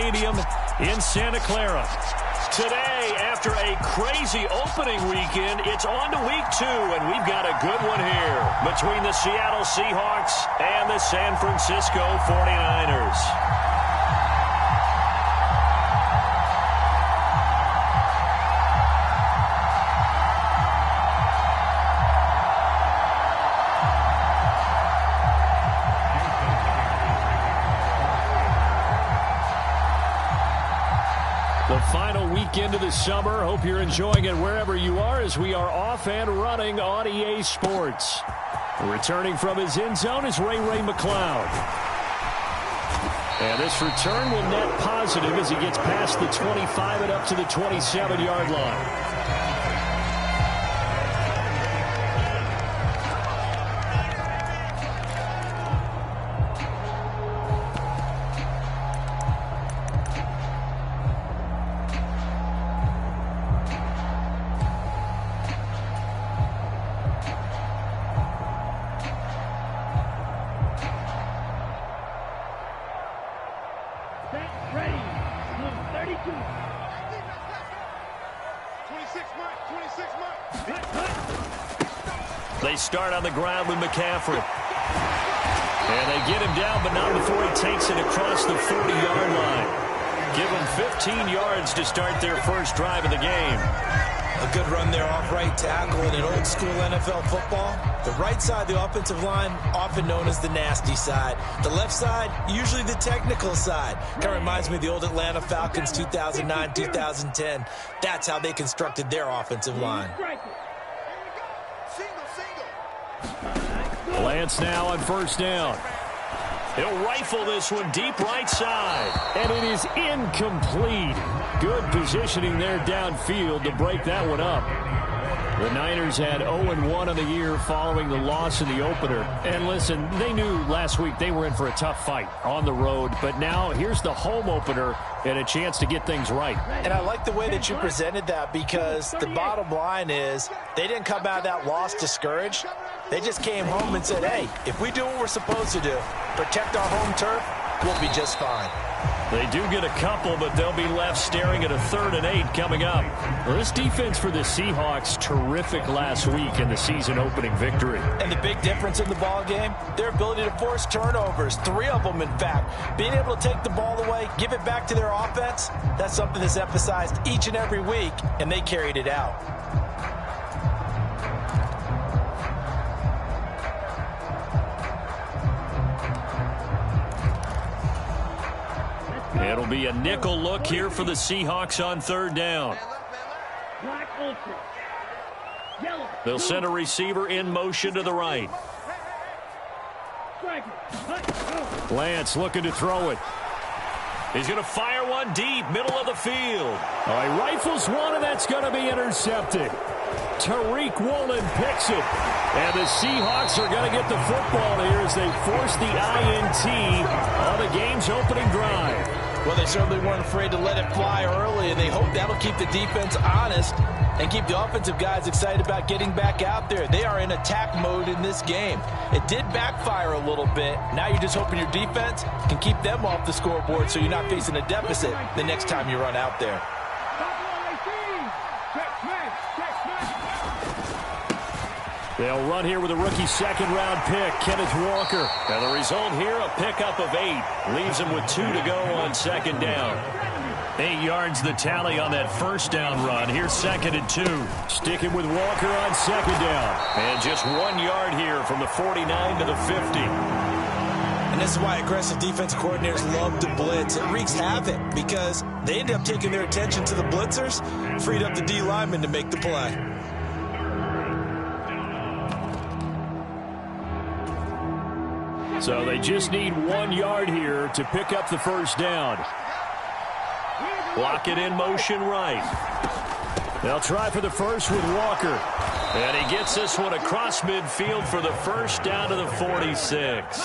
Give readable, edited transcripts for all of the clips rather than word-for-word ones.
Stadium in Santa Clara. Today, after a crazy opening weekend, it's on to week 2, and we've got a good one here between the Seattle Seahawks and the San Francisco 49ers. The final weekend of the summer. Hope you're enjoying it wherever you are as we are off and running on EA Sports. Returning from his end zone is Ray McCloud. And this return will net positive as he gets past the 25 and up to the 27-yard line. They start on the ground with McCaffrey. And they get him down, but not before he takes it across the 40-yard line. Give them 15 yards to start their first drive of the game. A good run there off right tackle in an old-school NFL football. The right side, the offensive line, often known as the nasty side. The left side, usually the technical side. Kind of reminds me of the old Atlanta Falcons 2009, 2010. That's how they constructed their offensive line. Lance now on first down. He'll rifle this one deep right side. And it is incomplete. Good positioning there downfield to break that one up. The Niners had 0-1 on the year following the loss in the opener. And listen, they knew last week they were in for a tough fight on the road. But now here's the home opener and a chance to get things right. And I like the way that you presented that, because the bottom line is they didn't come out of that loss discouraged. They just came home and said, hey, if we do what we're supposed to do, protect our home turf, we'll be just fine. They do get a couple, but they'll be left staring at a 3rd and 8 coming up. Well, this defense for the Seahawks, terrific last week in the season opening victory. And the big difference in the ball game, their ability to force turnovers, 3 of them in fact. Being able to take the ball away, give it back to their offense, that's something that's emphasized each and every week, and they carried it out. It'll be a nickel look here for the Seahawks on 3rd down. They'll send a receiver in motion to the right. Lance looking to throw it. He's going to fire one deep, middle of the field. All right, rifles one, and that's going to be intercepted. Tariq Woolen picks it. And the Seahawks are going to get the football here as they force the INT on the game's opening drive. Well, they certainly weren't afraid to let it fly early, and they hope that'll keep the defense honest and keep the offensive guys excited about getting back out there. They are in attack mode in this game. It did backfire a little bit. Now you're just hoping your defense can keep them off the scoreboard so you're not facing a deficit the next time you run out there. They'll run here with a rookie 2nd-round pick, Kenneth Walker. And the result here, a pickup of 8. Leaves him with 2 to go on 2nd down. 8 yards the tally on that 1st down run. Here's 2nd and 2. Sticking with Walker on 2nd down. And just 1 yard here from the 49 to the 50. And this is why aggressive defensive coordinators love to blitz. It wreaks havoc because they end up taking their attention to the blitzers, freed up the D lineman to make the play. So they just need 1 yard here to pick up the 1st down. Block it in motion right. They'll try for the first with Walker. And he gets this one across midfield for the 1st down to the 46.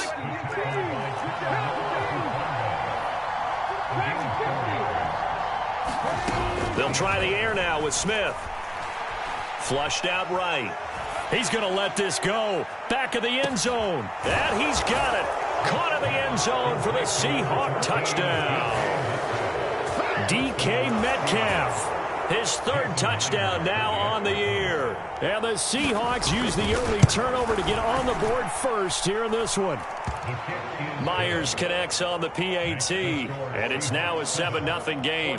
They'll try the air now with Smith. Flushed out right. He's going to let this go. Back of the end zone. And he's got it. Caught in the end zone for the Seahawk touchdown. DK Metcalf. His third touchdown now on the year. And the Seahawks use the early turnover to get on the board first here in this one. Myers connects on the PAT, and it's now a 7-0 game.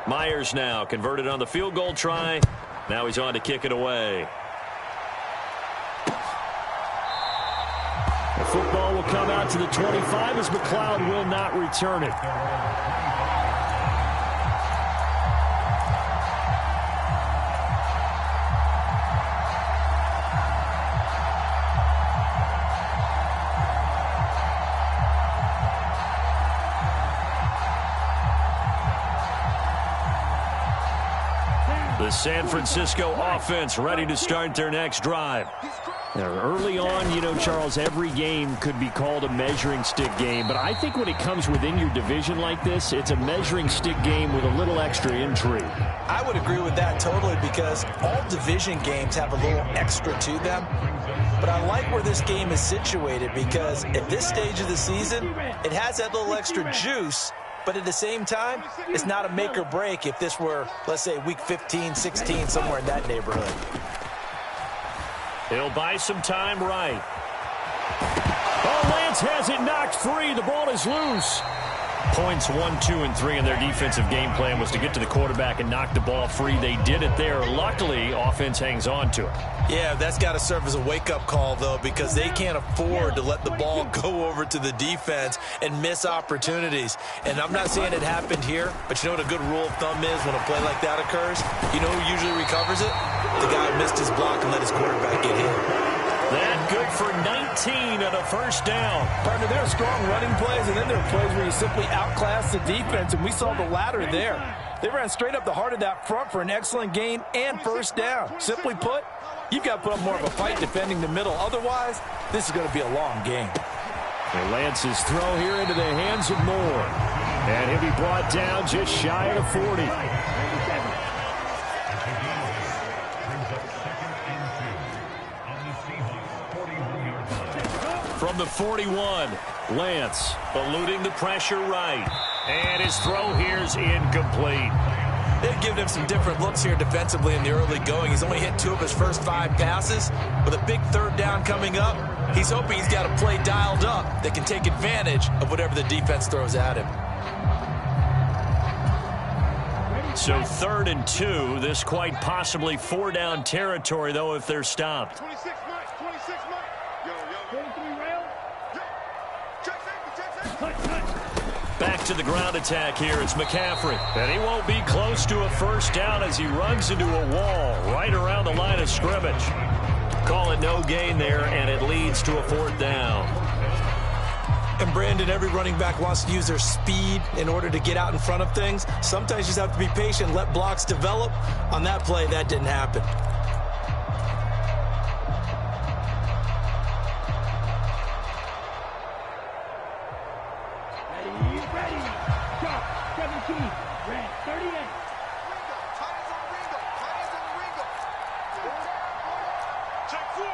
Myers now converted on the field goal try. Now he's on to kick it away. The football will come out to the 25 as McLeod will not return it. The San Francisco offense ready to start their next drive. Early on, you know, Charles, every game could be called a measuring stick game, but I think when it comes within your division like this, it's a measuring stick game with a little extra intrigue. I would agree with that totally, because all division games have a little extra to them. But I like where this game is situated, because at this stage of the season, it has that little extra juice. But at the same time, it's not a make or break if this were, let's say, week 15, 16, somewhere in that neighborhood. He'll buy some time right. Oh, Lance has it knocked free. The ball is loose. Points 1, 2, and 3 in their defensive game plan was to get to the quarterback and knock the ball free. They did it there. Luckily, offense hangs on to it. Yeah, that's got to serve as a wake-up call, though, because they can't afford to let the ball go over to the defense and miss opportunities. And I'm not saying it happened here, but you know what a good rule of thumb is when a play like that occurs? You know who usually recovers it? The guy who missed his block and let his quarterback get hit. That good for 19 and a first down. Partner, there are strong running plays, and then there are plays where you simply outclass the defense, and we saw the latter there. They ran straight up the heart of that front for an excellent gain and first down. Simply put, you've got to put up more of a fight defending the middle. Otherwise, this is going to be a long game. And Lance's throw here into the hands of Moore. And he'll be brought down just shy of the 40. From the 41, Lance eluding the pressure right. And his throw here's incomplete. They've given him some different looks here defensively in the early going. He's only hit 2 of his first 5 passes. With a big third down coming up, he's hoping he's got a play dialed up that can take advantage of whatever the defense throws at him. So 3rd and 2, this quite possibly 4-down territory, though, if they're stopped. 26 Mike, 26 Mike. Yo. 33 round. Yo. Check safety. Back to the ground attack here. It's McCaffrey. And he won't be close to a first down as he runs into a wall right around the line of scrimmage. Call it no gain there, and it leads to a 4th down. And Brandon, every running back wants to use their speed in order to get out in front of things. Sometimes you just have to be patient, let blocks develop. On that play, that didn't happen. Ready. Go. 17. Red. 38. Check 4.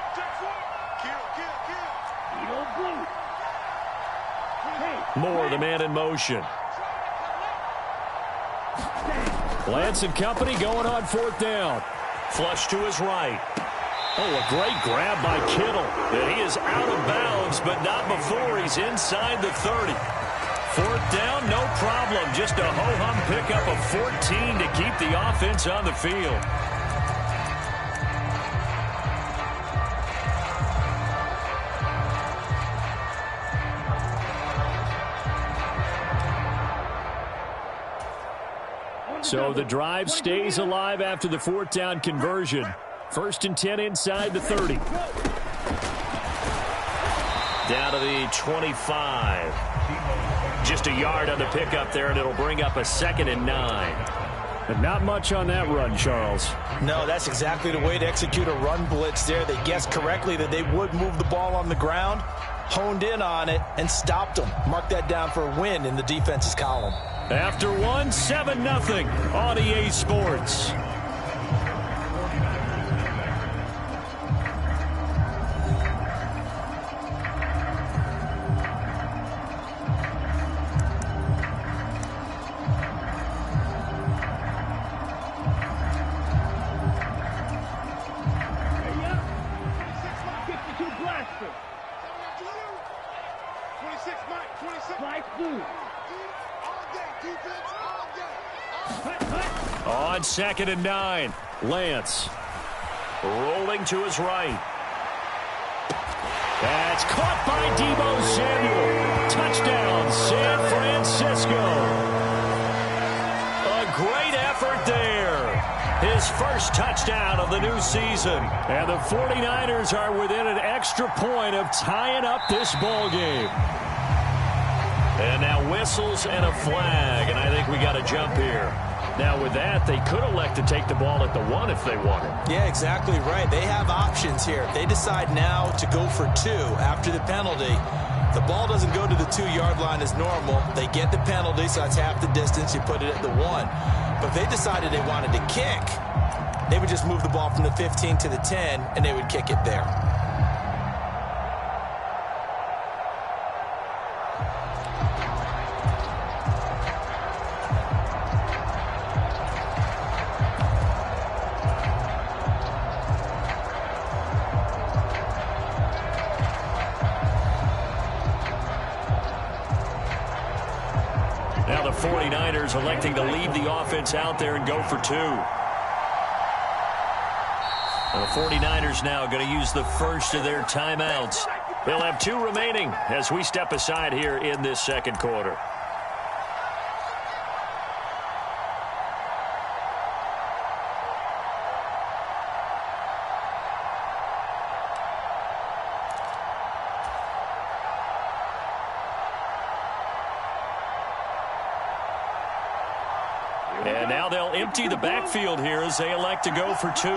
Kill. Eagle blue. Moore, the man in motion. Lance and company going on 4th down. Flush to his right. Oh, a great grab by Kittle. And he is out of bounds, but not before he's inside the 30. 4th down, no problem. Just a ho-hum pickup of 14 to keep the offense on the field. So the drive stays alive after the 4th down conversion. 1st and 10 inside the 30. Down to the 25. Just a yard on the pickup there, and it'll bring up a 2nd and 9. But not much on that run, Charles. No, that's exactly the way to execute a run blitz there. They guessed correctly that they would move the ball on the ground, honed in on it, and stopped them. Mark that down for a win in the defense's column. After one, 7-0 on EA Sports. On 2nd and 9, Lance rolling to his right. That's caught by Deebo Samuel. Touchdown, San Francisco. A great effort there. His first touchdown of the new season. And the 49ers are within an extra point of tying up this ball game. And now whistles and a flag, and I think we got a jump here. Now, with that, they could elect to take the ball at the 1 if they wanted. Yeah, exactly right. They have options here. If they decide now to go for 2 after the penalty, the ball doesn't go to the 2-yard line as normal. They get the penalty, so that's half the distance. You put it at the 1. But if they decided they wanted to kick, they would just move the ball from the 15 to the 10, and they would kick it there. Now the 49ers electing to leave the offense out there and go for 2. The 49ers now going to use the first of their timeouts. They'll have 2 remaining as we step aside here in this second quarter. And now they'll empty the backfield here as they elect to go for 2.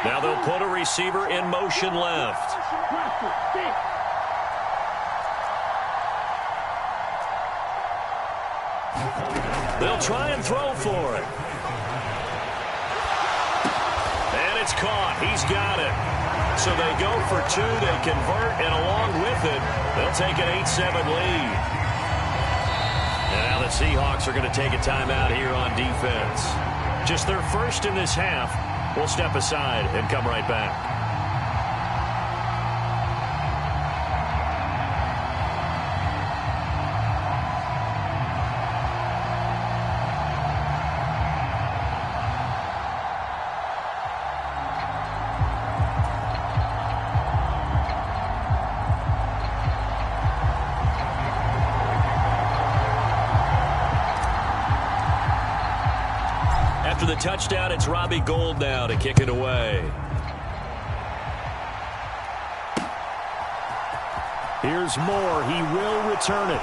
Now they'll put a receiver in motion left. They'll try and throw for it. And it's caught. He's got it. So they go for 2. They convert, and along with it, they'll take an 8-7 lead. And now the Seahawks are going to take a timeout here on defense. Just their first in this half. We'll step aside and come right back. After the touchdown, it's Robbie Gould now to kick it away. Here's Moore. He will return it.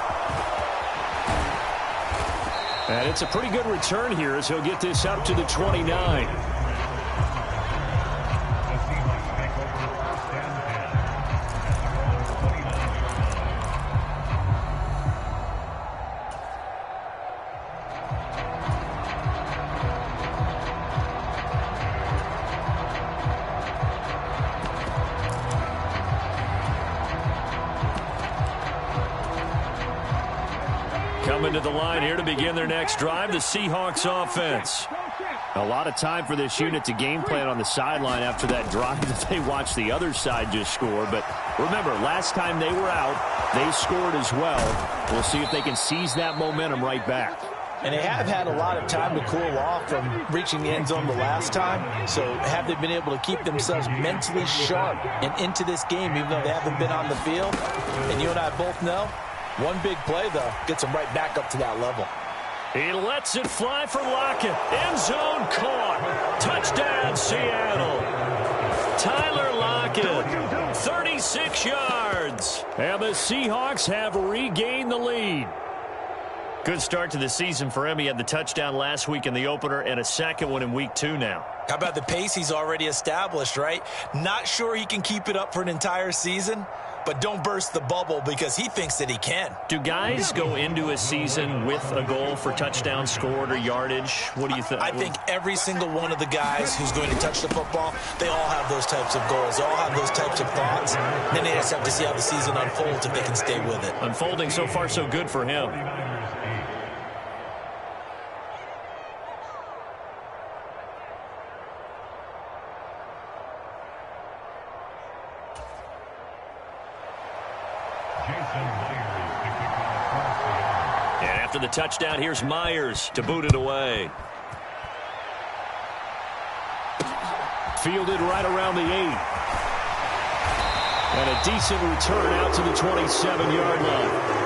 And it's a pretty good return here as he'll get this up to the 29. Coming to the line here to begin their next drive, the Seahawks offense. A lot of time for this unit to game plan on the sideline after that drive that they watched the other side just score. But remember, last time they were out, they scored as well. We'll see if they can seize that momentum right back. And they have had a lot of time to cool off from reaching the end zone the last time. So have they been able to keep themselves mentally sharp and into this game, even though they haven't been on the field? And you and I both know, one big play, though, gets them right back up to that level. He lets it fly for Lockett. End zone caught. Touchdown, Seattle. Tyler Lockett, 36 yards. And the Seahawks have regained the lead. Good start to the season for him. He had the touchdown last week in the opener and a second one in week 2 now. How about the pace he's already established, right? Not sure he can keep it up for an entire season, but don't burst the bubble because he thinks that he can. Do guys go into a season with a goal for touchdown scored or yardage? What do you think? I think every single one of the guys who's going to touch the football, they all have those types of goals. They all have those types of thoughts. Then they just have to see how the season unfolds if they can stay with it. Unfolding so far so good for him. And after the touchdown, here's Myers to boot it away. Fielded right around the 8. And a decent return out to the 27-yard line.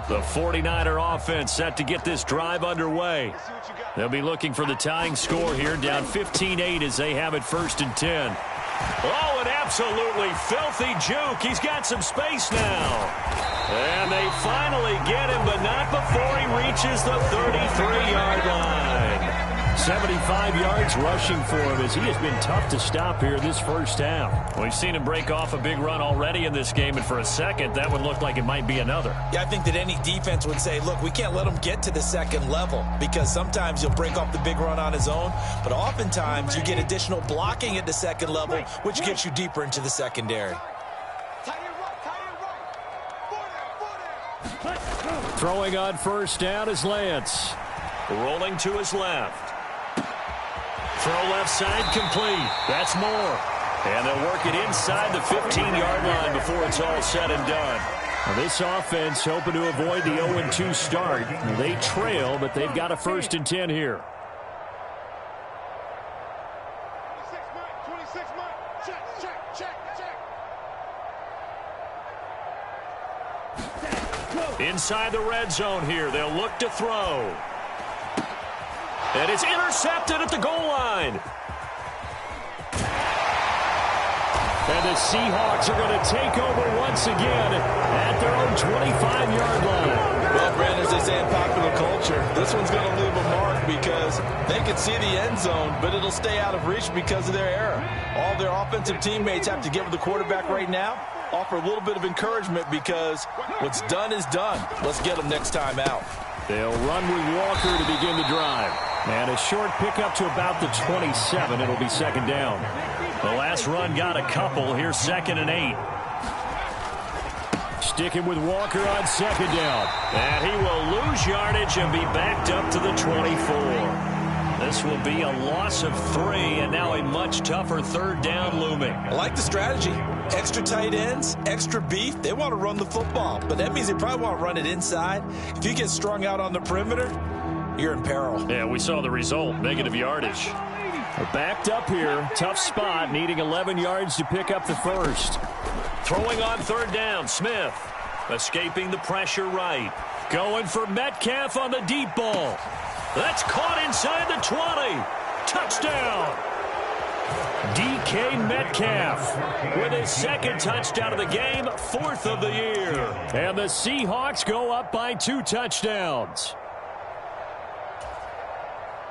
The 49er offense set to get this drive underway. They'll be looking for the tying score here, down 15-8 as they have it 1st and 10. Oh, an absolutely filthy juke. He's got some space now. And they finally get him, but not before he reaches the 33-yard line. 75 yards rushing for him as he has been tough to stop here this first half. We've seen him break off a big run already in this game, and for a second, that would look like it might be another. Yeah, I think that any defense would say, look, we can't let him get to the second level because sometimes he'll break off the big run on his own, but oftentimes you get additional blocking at the second level, which gets you deeper into the secondary. Throwing on first down is Lance. Rolling to his left. Throw left side complete. That's Moore. And they'll work it inside the 15-yard line before it's all said and done. Now this offense hoping to avoid the 0-2 start. They trail, but they've got a 1st and 10 here. 26 Mike. Check. Inside the red zone here. They'll look to throw. And it's intercepted at the goal line. And the Seahawks are going to take over once again at their own 25-yard line. Well, Brandon, as they say in popular culture, this one's going to leave a mark because they can see the end zone, but it'll stay out of reach because of their error. All their offensive teammates have to get with the quarterback right now, offer a little bit of encouragement because what's done is done. Let's get them next time out. They'll run with Walker to begin the drive. And a short pickup to about the 27. It'll be 2nd down. The last run got a couple. Here's 2nd and 8. Sticking with Walker on 2nd down. And he will lose yardage and be backed up to the 24. This will be a loss of 3, and now a much tougher 3rd down looming. I like the strategy. Extra tight ends, extra beef. They want to run the football, but that means they probably want to run it inside. If you get strung out on the perimeter, you're in peril. Yeah, we saw the result, negative yardage. They're backed up here, tough spot, needing 11 yards to pick up the 1st. Throwing on 3rd down, Smith. Escaping the pressure right. Going for Metcalf on the deep ball. That's caught inside the 20. touchdown. DK Metcalf with his second touchdown of the game, 4th of the year. And the Seahawks go up by 2 touchdowns.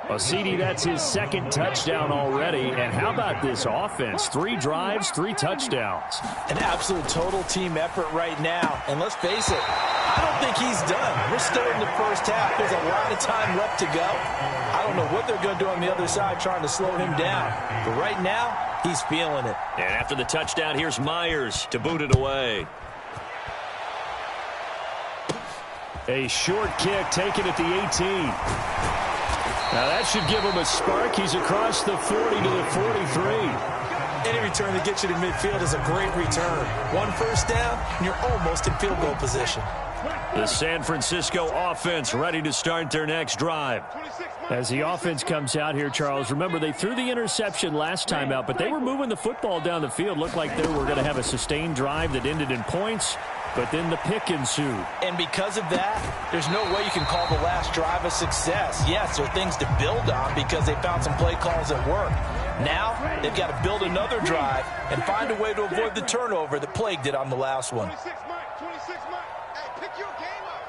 Well, CD, that's his second touchdown already. And how about this offense? 3 drives, 3 touchdowns. An absolute total team effort right now. And let's face it, I don't think he's done. We're still in the first half. There's a lot of time left to go. I don't know what they're going to do on the other side trying to slow him down. But right now, he's feeling it. And after the touchdown, here's Myers to boot it away. A short kick taken at the 18. Now that should give him a spark. He's across the 40 to the 43. Any return that gets you to midfield is a great return. 1 first down, and you're almost in field goal position. The San Francisco offense ready to start their next drive. As the offense comes out here, Charles, remember they threw the interception last time out, but they were moving the football down the field. Looked like they were going to have a sustained drive that ended in points, but then the pick ensued. And because of that, there's no way you can call the last drive a success. Yes, there are things to build on because they found some play calls that work. Now, they've got to build another drive and find a way to avoid the turnover that plagued it on the last one. 26 Mike. Hey, pick your game up.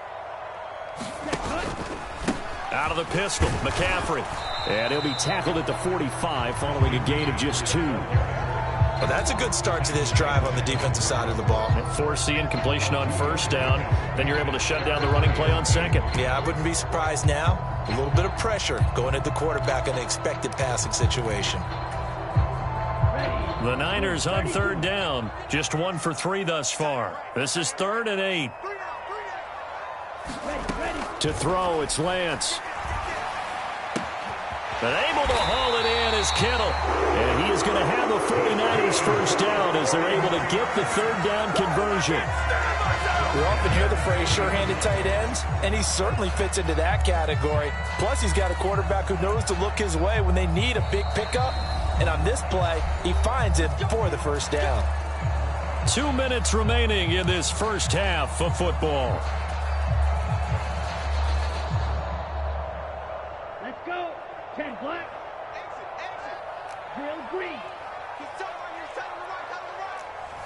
Out of the pistol, McCaffrey. And he'll be tackled at the 45 following a gain of just 2. Well, that's a good start to this drive on the defensive side of the ball. Force the incompletion on first down. Then you're able to shut down the running play on second. Yeah, I wouldn't be surprised now. A little bit of pressure going at the quarterback in an expected passing situation. The Niners on 3rd down. Just 1 for 3 thus far. This is 3rd and 8. To throw, it's Lance. But able to haul it in is Kittle. And he is going to have the 49ers first down as they're able to get the 3rd down conversion. We often hear the phrase sure-handed tight ends, and he certainly fits into that category. Plus, he's got a quarterback who knows to look his way when they need a big pickup. And on this play, he finds it for the first down. 2 minutes remaining in this first half of football. Let's go. 10 black. Exit. Real green. He's tight on your side of the right.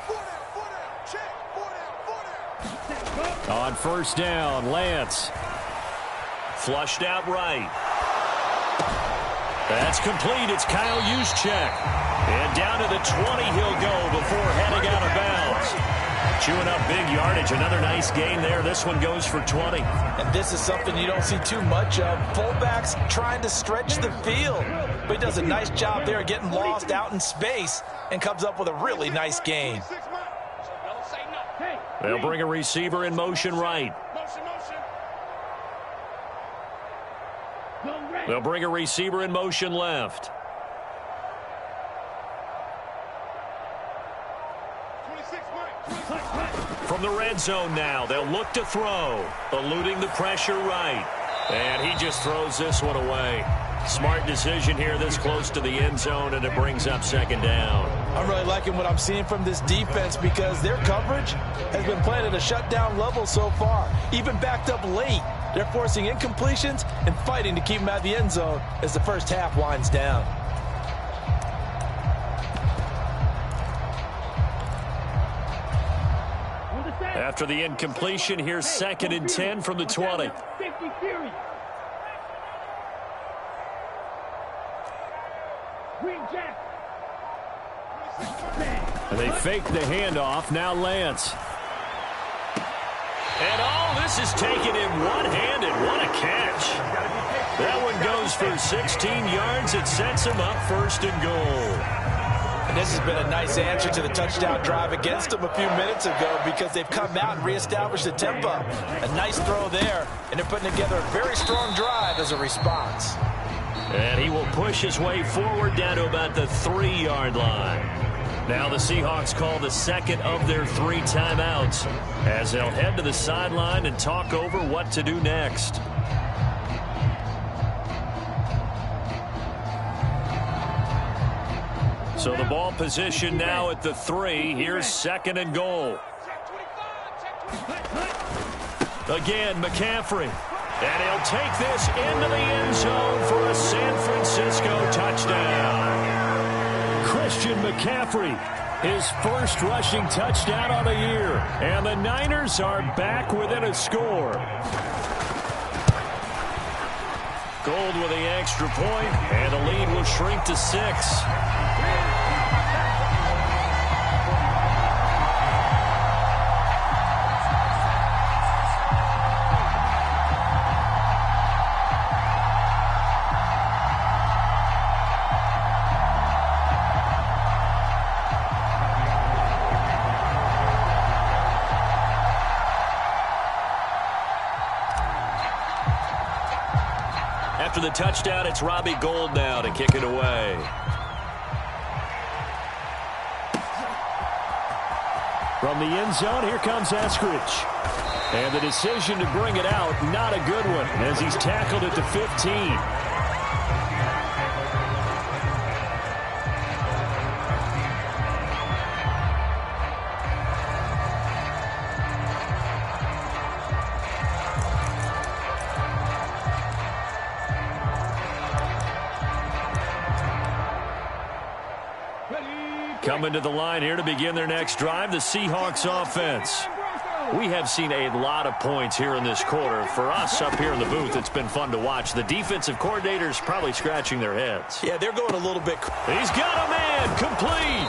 4 down. Check. 4 down. On first down, Lance. Flushed out right. That's complete. It's Kyle Juszczyk. And down to the 20 he'll go before heading out of bounds. Chewing up big yardage. Another nice gain there. This one goes for 20. And this is something you don't see too much of. Fullbacks trying to stretch the field. But he does a nice job there getting lost out in space and comes up with a really nice gain. They'll bring a receiver in motion right. They'll bring a receiver in motion left. From the red zone now, they'll look to throw. Eluding the pressure right. And he just throws this one away. Smart decision here this close to the end zone, and it brings up 2nd down. I'm really liking what I'm seeing from this defense because their coverage has been playing at a shutdown level so far. Even backed up late. They're forcing incompletions and fighting to keep them out of the end zone as the first half winds down. After the incompletion, here's 2nd and 10 from the 20. 50 Fury. Green Jack. And they fake the handoff. Now Lance. And all this is taken in one-handed. What a catch. That one goes for 16 yards. It sets him up 1st and goal. And this has been a nice answer to the touchdown drive against them a few minutes ago because they've come out and reestablished the tempo. A nice throw there, and they're putting together a very strong drive as a response. And he will push his way forward down to about the 3-yard line. Now the Seahawks call the 2nd of their 3 timeouts as they'll head to the sideline and talk over what to do next. So the ball position now at the 3. Here's 2nd and goal. Again, McCaffrey. And he'll take this into the end zone for a San Francisco touchdown. Christian McCaffrey, his first rushing touchdown on the year. And the Niners are back within a score. Gold with the extra point, and the lead will shrink to 6. After the touchdown, it's Robbie Gould now to kick it away. From the end zone, here comes Eskridge. And the decision to bring it out, not a good one, as he's tackled at the 15. Coming to the line here to begin their next drive, the Seahawks offense. We have seen a lot of points here in this quarter. For us up here in the booth, it's been fun to watch. The defensive coordinators probably scratching their heads. Yeah, they're going a little bit. He's got a man, complete.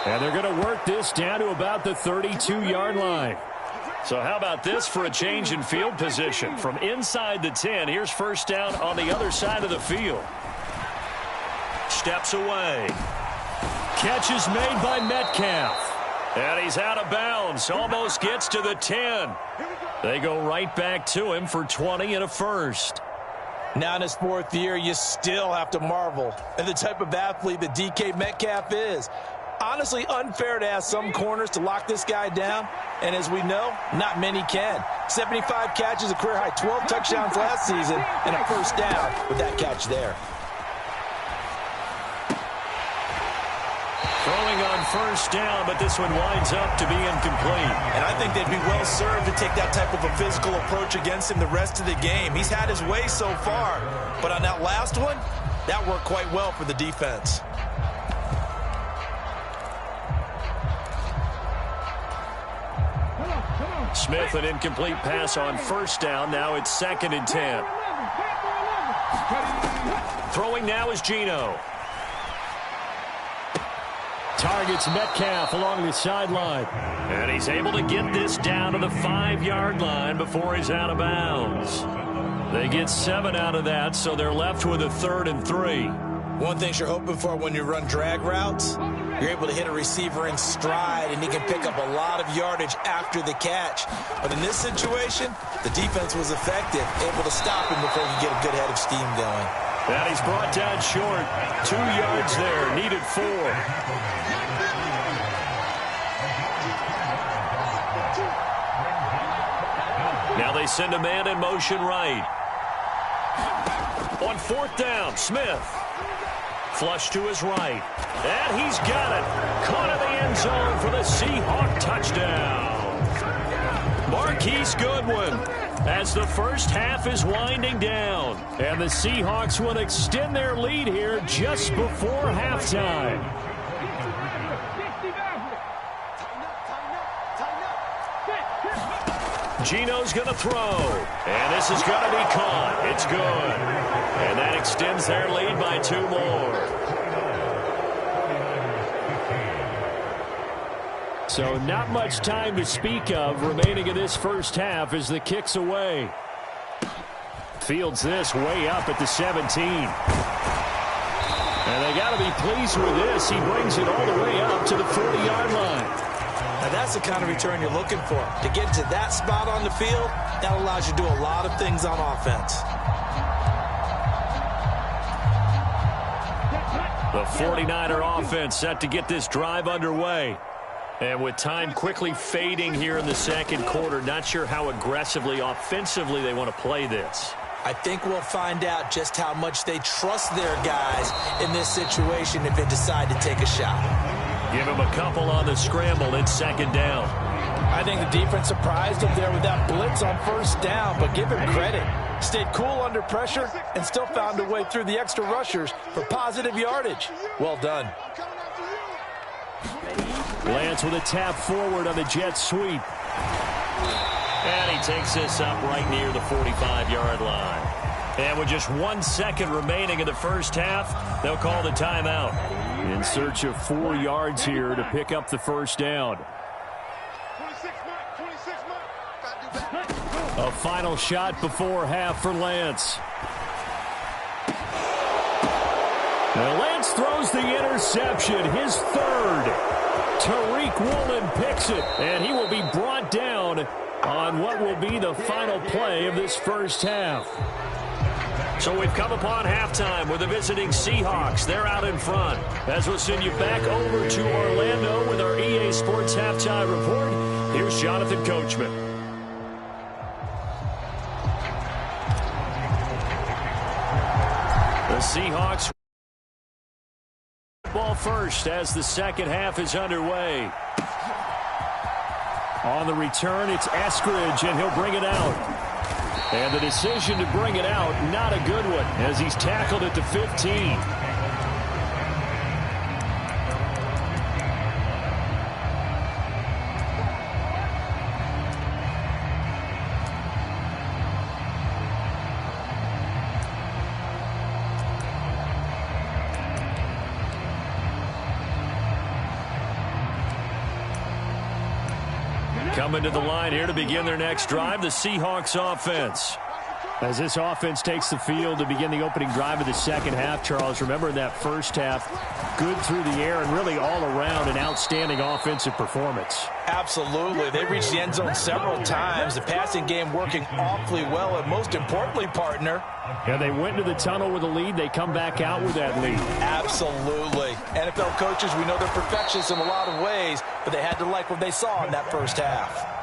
And they're going to work this down to about the 32-yard line. So how about this for a change in field position? From inside the 10, here's first down on the other side of the field. Steps away. Catch is made by Metcalf. And he's out of bounds. Almost gets to the 10. They go right back to him for 20 and a first. Now in his 4th year, you still have to marvel at the type of athlete that DK Metcalf is. Honestly, unfair to ask some corners to lock this guy down. And as we know, not many can. 75 catches, a career high 12 touchdowns last season, and a first down with that catch there. Throwing on first down, but this one winds up to be incomplete. And I think they'd be well served to take that type of a physical approach against him the rest of the game. He's had his way so far, but on that last one, that worked quite well for the defense. Smith, an incomplete pass on first down. Now it's 2nd and 10. Throwing now is Geno. Targets Metcalf along the sideline. And he's able to get this down to the 5-yard line before he's out of bounds. They get 7 out of that, so they're left with a 3rd and 3. One thing you're hoping for when you run drag routes, you're able to hit a receiver in stride, and he can pick up a lot of yardage after the catch. But in this situation, the defense was effective, able to stop him before he could get a good head of steam going. And he's brought down short. 2 yards there, needed 4. Now they send a man in motion right. On 4th down, Smith. Flush to his right. And he's got it. Caught in the end zone for the Seahawk touchdown. Marquise Goodwin, as the first half is winding down. And the Seahawks will extend their lead here just before halftime. Geno's going to throw. And this is going to be caught. It's good. And that extends their lead by 2 more. So not much time to speak of remaining in this first half as the kick's away. Fields this way up at the 17. And they got to be pleased with this. He brings it all the way up to the 40-yard line. Now that's the kind of return you're looking for. To get to that spot on the field, that allows you to do a lot of things on offense. The 49er offense set to get this drive underway. And with time quickly fading here in the second quarter, not sure how aggressively, offensively they want to play this. I think we'll find out just how much they trust their guys in this situation if they decide to take a shot. Give him a couple on the scramble. It's 2nd down. I think the defense surprised him there with that blitz on first down, but give him credit. Stayed cool under pressure and still found a way through the extra rushers for positive yardage. Well done. Lance with a tap forward on the jet sweep. And he takes this up right near the 45-yard line. And with just 1 second remaining in the first half, they'll call the timeout. In search of 4 yards here to pick up the first down. A final shot before half for Lance. Now Lance throws the interception, his third. Tariq Woolen picks it, and he will be brought down on what will be the final play of this first half. So we've come upon halftime with the visiting Seahawks. They're out in front. As we'll send you back over to Orlando with our EA Sports Halftime Report, here's Jonathan Coachman. The Seahawks ball first as the second half is underway. On the return, it's Eskridge, and he'll bring it out. And the decision to bring it out, not a good one, as he's tackled at the 15. Coming to the line here to begin their next drive, the Seahawks offense. As this offense takes the field to begin the opening drive of the second half, Charles, remember in that first half, good through the air and really all around an outstanding offensive performance. Absolutely. They reached the end zone several times. The passing game working awfully well, and most importantly, partner. Yeah, they went into the tunnel with a lead. They come back out with that lead. Absolutely. NFL coaches, we know they're perfectionists in a lot of ways, but they had to like what they saw in that first half.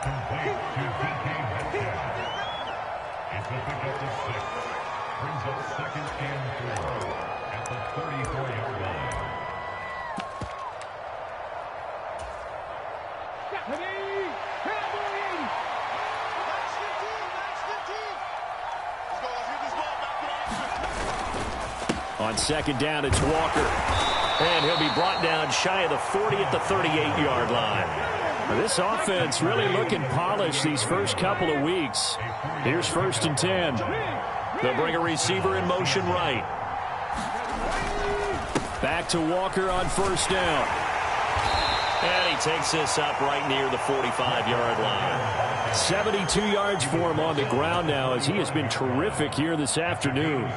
On second down, it's Walker. And he'll be brought down shy of the 40 at the 38-yard line. Now, this offense really looking polished these first couple of weeks. Here's 1st and 10. They'll bring a receiver in motion right. Back to Walker on first down. And he takes this up right near the 45-yard line. 72 yards for him on the ground now, as he has been terrific here this afternoon.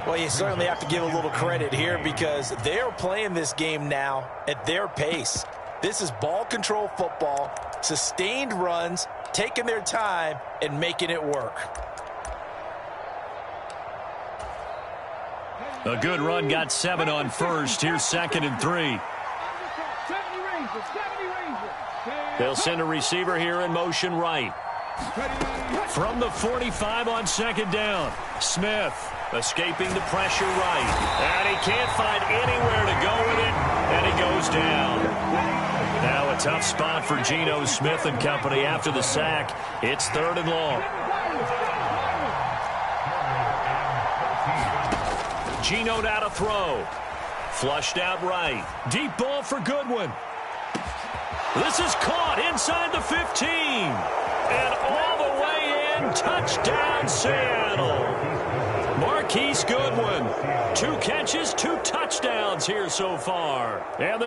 Well, you certainly have to give a little credit here because they're playing this game now at their pace. This is ball control football, sustained runs, taking their time, and making it work. A good run, got 7 on first. Here's 2nd and 3. They'll send a receiver here in motion right. From the 45 on 2nd down, Smith. Escaping the pressure right. And he can't find anywhere to go with it. And he goes down. Now a tough spot for Geno Smith and company after the sack. It's 3rd and long. Geno now to throw. Flushed out right. Deep ball for Goodwin. This is caught inside the 15. And all the way in. Touchdown, Seattle. Marquise Goodwin, 2 catches, 2 touchdowns here so far. And the